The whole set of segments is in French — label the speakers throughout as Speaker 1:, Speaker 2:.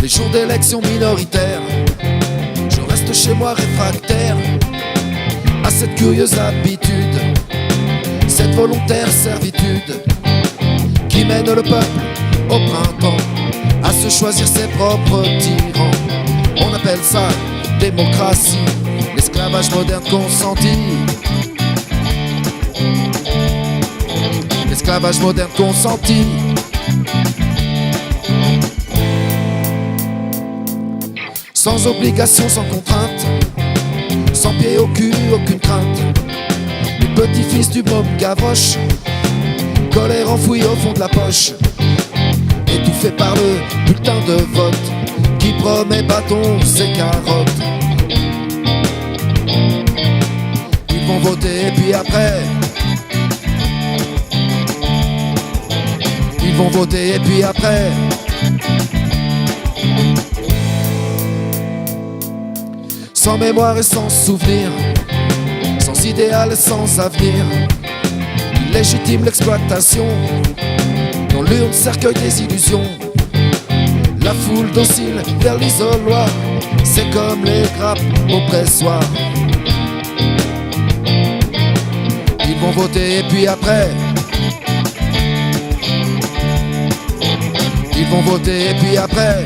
Speaker 1: Les jours d'élection minoritaire, je reste chez moi réfractaire à cette curieuse habitude, cette volontaire servitude qui mène le peuple au printemps à se choisir ses propres tyrans. On appelle ça démocratie, l'esclavage moderne consenti. L'esclavage moderne consenti. Sans obligation, sans contrainte, sans pied au cul, aucune crainte. Les petits-fils du môme Gavroche, colère enfouie au fond de la poche, étouffé par le bulletin de vote qui promet bâtons et carottes. Ils vont voter et puis après, ils vont voter et puis après, sans mémoire et sans souvenir, sans idéal et sans avenir, ils légitiment l'exploitation dans l'urne cercueil des illusions. La foule docile vers l'isoloir, c'est comme les grappes au pressoir. Ils vont voter et puis après, ils vont voter et puis après.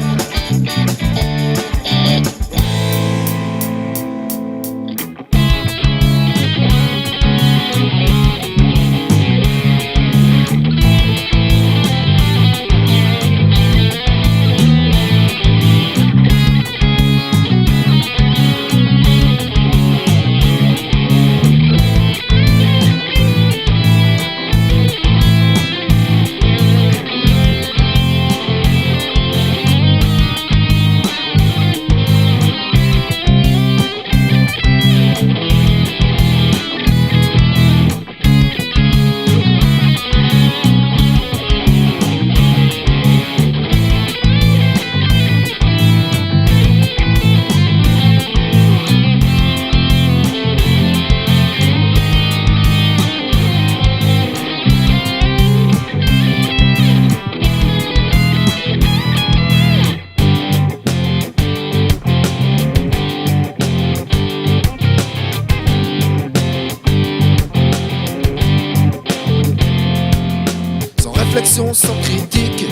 Speaker 1: Sans critique,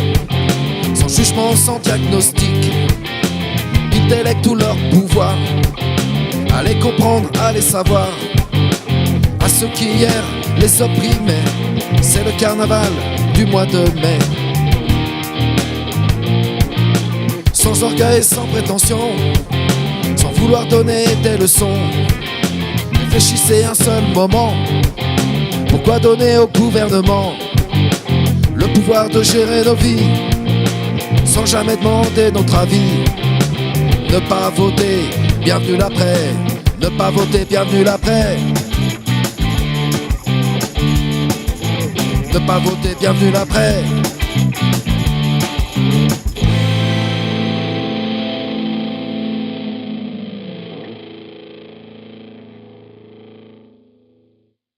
Speaker 1: sans jugement, sans diagnostic, intellect tout leur pouvoir, à les comprendre, à les savoir. À ceux qui hier les opprimaient, c'est le carnaval du mois de mai. Sans orgueil, sans prétention, sans vouloir donner des leçons, réfléchissez un seul moment. Pourquoi donner au gouvernement le pouvoir de gérer nos vies sans jamais demander notre avis? Ne pas voter, bienvenue l'après. Ne pas voter, bienvenue l'après. Ne pas voter, bienvenue l'après.